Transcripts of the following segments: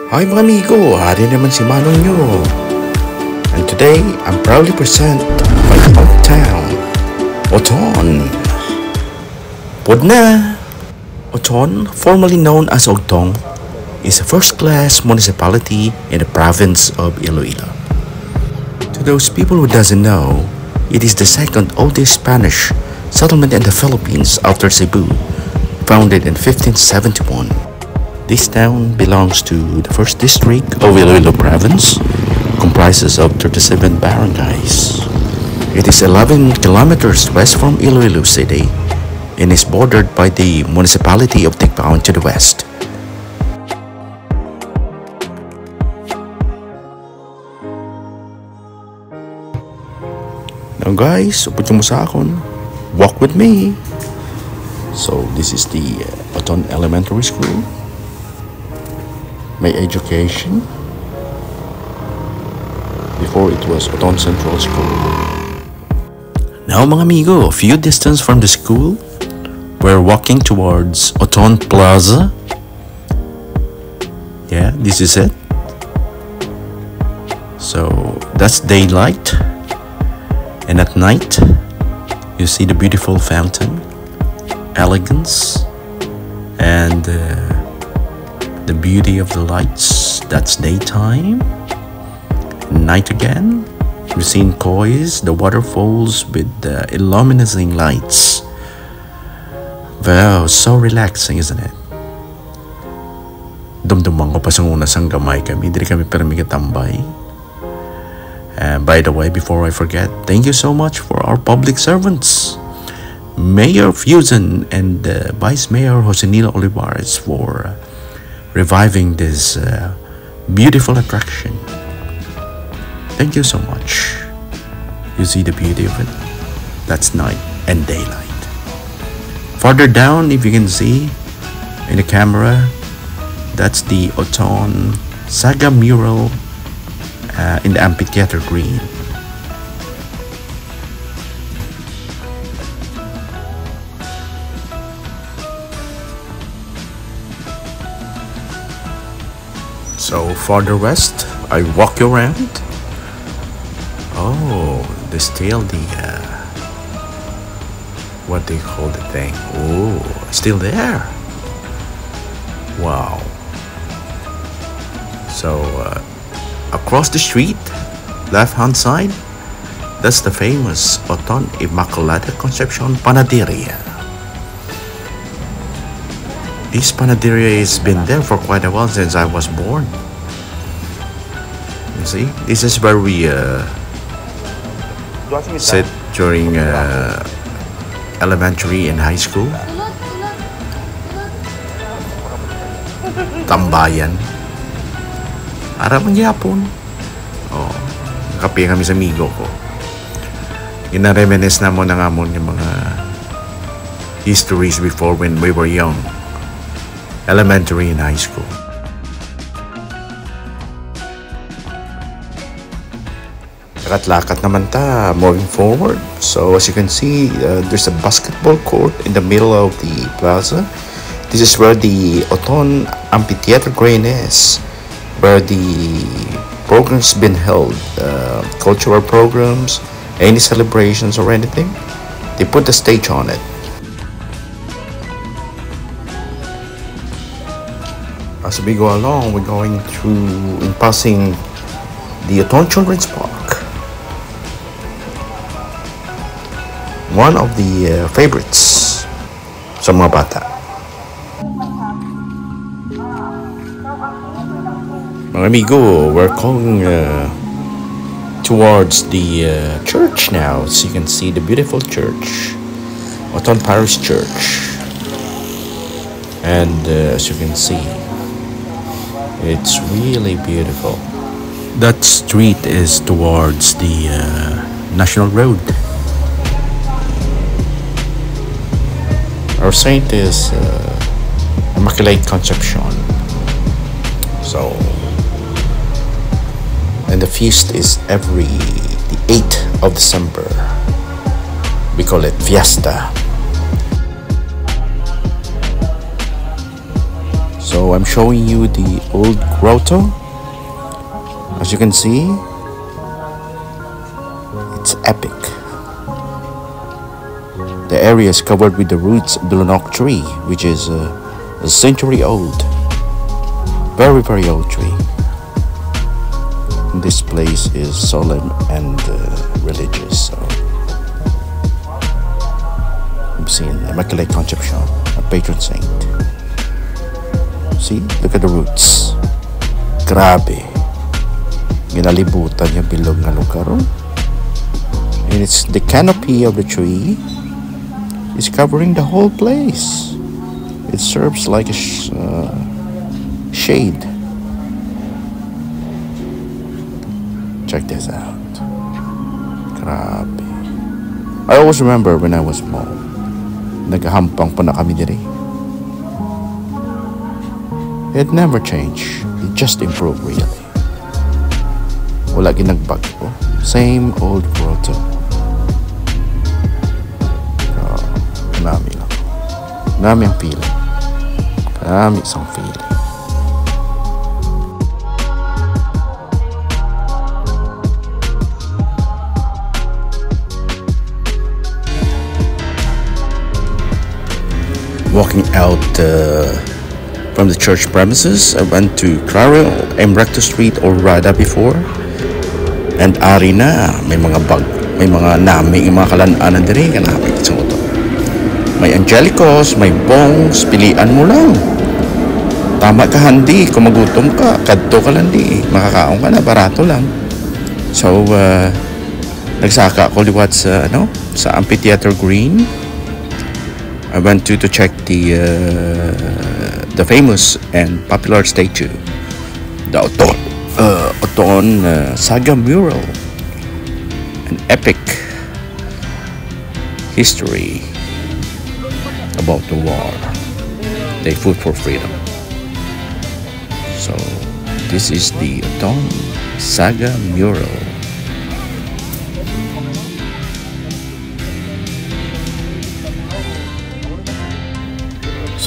Hi mga amigo, hari naman si Manong nyo. And today, I'm proudly present my hometown, Oton. Pudna! Oton, formerly known as Ogtong, is a first-class municipality in the province of Iloilo. To those people who doesn't know, it is the second oldest Spanish settlement in the Philippines after Cebu, founded in 1571. This town belongs to the first district of Iloilo province, comprises of 37 barangays. It is 11 kilometers west from Iloilo city and is bordered by the municipality of Tigpaon to the west. Now guys, upod mo sa akon, walk with me. So this is the Oton Elementary School. My education before it was Oton Central School. Now mga amigo, a few distance from the school, we're walking towards Oton Plaza. Yeah, this is it. So that's daylight, and at night you see the beautiful fountain, elegance, and the beauty of the lights. That's daytime. Night again, we've seen kois, the waterfalls with the illuminating lights. Wow, so relaxing, isn't it? Dumduman ko pa sa una sang gamay kami. Dili kami permi katambay. And by the way, before I forget, thank you so much for our public servants, Mayor Fusen and Vice Mayor Oton Olivares, for reviving this beautiful attraction. Thank you so much. You see the beauty of it? That's night and daylight. Farther down, if you can see in the camera, that's the Oton Saga mural in the Amphitheater Green. So farther west, I walk you around. Oh, there's still the what do you call the thing? Oh, still there. Wow. So across the street, left-hand side, that's the famous Oton Immaculata Concepcion Panaderia. This panaderia has been there for quite a while, since I was born. You see, this is where we sit during elementary and high school. Tambayan. Ara mangyapon. Oh, nakapi kami sa amigo ko. Ina-reminisce na mo na nga mo yung mga histories before when we were young. Elementary and high school. Lakat-lakat naman ta moving forward. So as you can see, there's a basketball court in the middle of the plaza. This is where the Oton Amphitheater Green is, where the programs been held, cultural programs, any celebrations or anything. They put the stage on it. As we go along, we're going through and passing the Oton Children's Park, one of the favorites sa mga bata. Mga amigo, we're going towards the church now. So you can see the beautiful church, Oton Parish Church, and as you can see, it's really beautiful. That street is towards the National Road. Our saint is Immaculate Concepcion. So, and the feast is every the 8th of December. We call it Fiesta. So I'm showing you the old grotto. As you can see, it's epic. The area is covered with the roots of the Lunok tree, which is a century old. Very, very old tree. This place is solemn and religious. So I'm seeing Immaculate Conception, a patron saint. See, look at the roots. Grabe. Ginalibutan yung bilog na lugar. And it's the canopy of the tree is covering the whole place. It serves like a shade. Check this out. Grabe. I always remember when I was small, naghahampang pa na kami diri. It never changed. It just improved really. Wala ginagbago. Same old grotto. Nami lang. Nami ang feeling. Nami isang feeling. Walking out from the church premises, I went to Claril and Recto Street or Rada before. And ari na, may mga nami, yung mga kalananan diri, kanami sa ito. May Angelicos, may bongs, pilian mo lang. Tama ka handi, kung magutom ka, kadto ka lang di, makakaon ka na, barato lang. So, nagsaka ako liwat sa, sa Amphitheater Green. I went to check the famous and popular statue, the Oton saga mural, an epic history about the war they fought for freedom. So this is the Oton saga mural.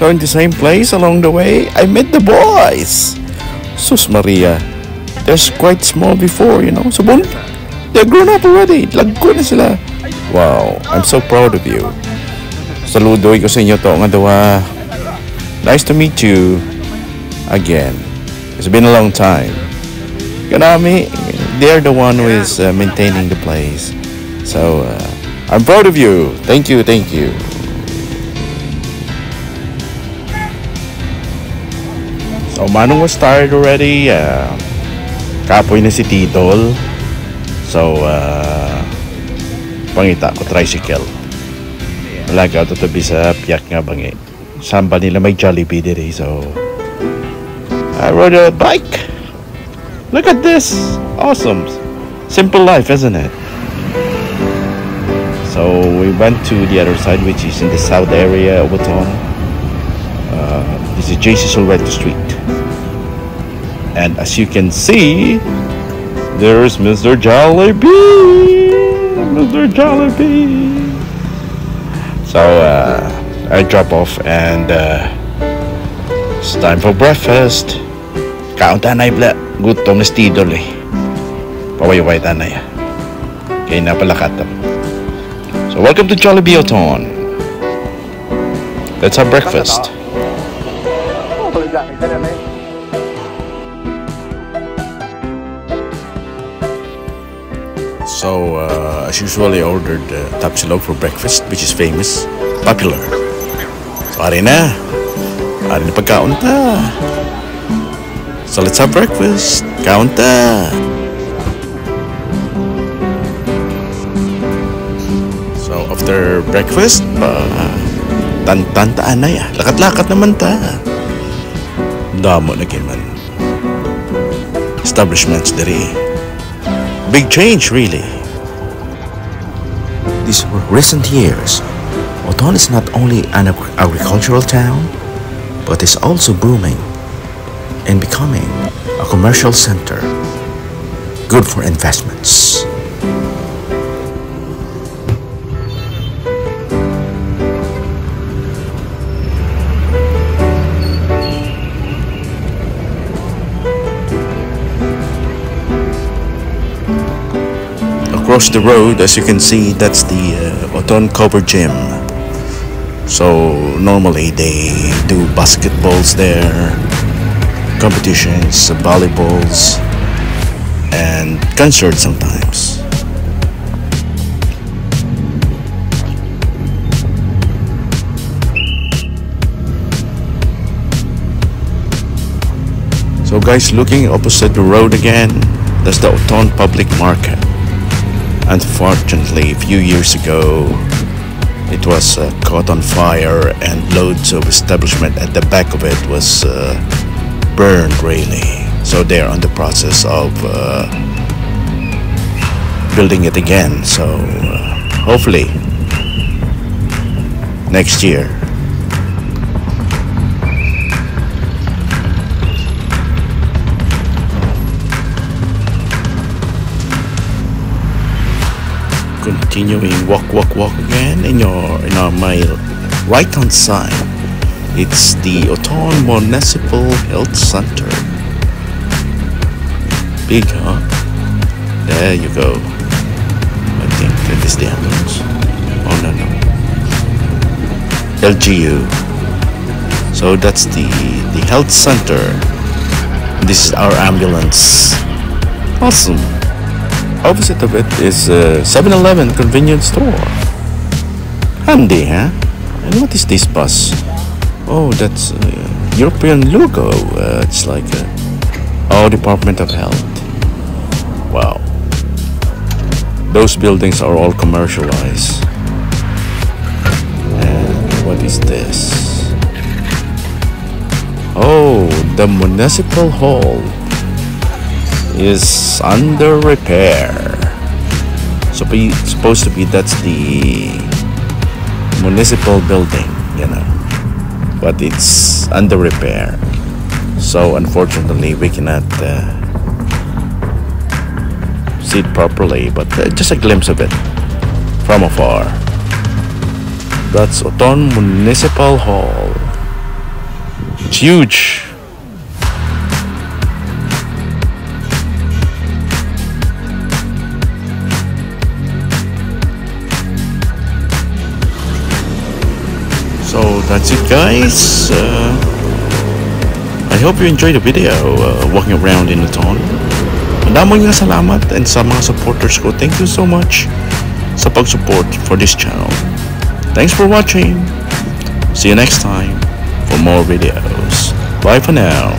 So in the same place along the way, I met the boys. Sus Maria, they're quite small before, So they're grown up already. Lagko na sila. Wow, I'm so proud of you. Saludo ko sa inyo to nga dawa. Nice to meet you again. It's been a long time. Kanami, they're the one who is maintaining the place. So I'm proud of you. Thank you, thank you. So Manong was tired already. Kapoy na si Titol. So pangita ko tricycle. Malaga ito tabi sa piyak nga bangi. Samba nila may Jollibee diri. So I rode a bike. Look at this. Awesome. Simple life, isn't it? So we went to the other side, which is in the south area of Oton. This is JC Solvento Street. And as you can see, there's Mr. Jollibee. Mr. Jollibee. So I drop off and it's time for breakfast. Kaon tanay bla. Gutom na stidol eh. Paway-way tanay. Kaya napalakatam. So welcome to Jollibee Oton. Let's have breakfast. So, as usual, I ordered tapsilog for breakfast, which is famous, popular. So, ari na pagkaon ta. So, let's have breakfast. Kaon ta. So, after breakfast, tantaan na ya. Lakat-lakat naman ta. Damo na man. Establishments diri. Big change, really. These recent years, Oton is not only an agricultural town, but is also booming and becoming a commercial center, good for investments. across the road, as you can see, that's the Oton Cover Gym. So normally they do basketballs there, competitions, volleyballs, and concerts sometimes. So guys, looking opposite the road again, that's the Oton Public Market. Unfortunately, a few years ago, it was caught on fire and loads of establishment at the back of it was burned really. So they're on the process of building it again. So hopefully next year. Continuing walk again in my right hand side, it's the Oton Municipal Health Center. Big, huh? There you go. I think that is the ambulance. Oh no. LGU. So that's the health center. This is our ambulance. Awesome. Opposite of it is a 7-Eleven convenience store. Handy, huh? And what is this bus? Oh, that's a European logo. It's like our Department of Health. Wow. Those buildings are all commercialized. And what is this? Oh, the Municipal Hall is under repair. So supposed to be that's the municipal building, you know, but it's under repair. So unfortunately we cannot see it properly, but just a glimpse of it from afar. That's Oton Municipal Hall. It's huge. So that's it guys. I hope you enjoyed the video walking around in Oton. Madaming nga salamat, and sa mga supporters ko, thank you so much sa pag-support for this channel. Thanks for watching. See you next time for more videos. Bye for now.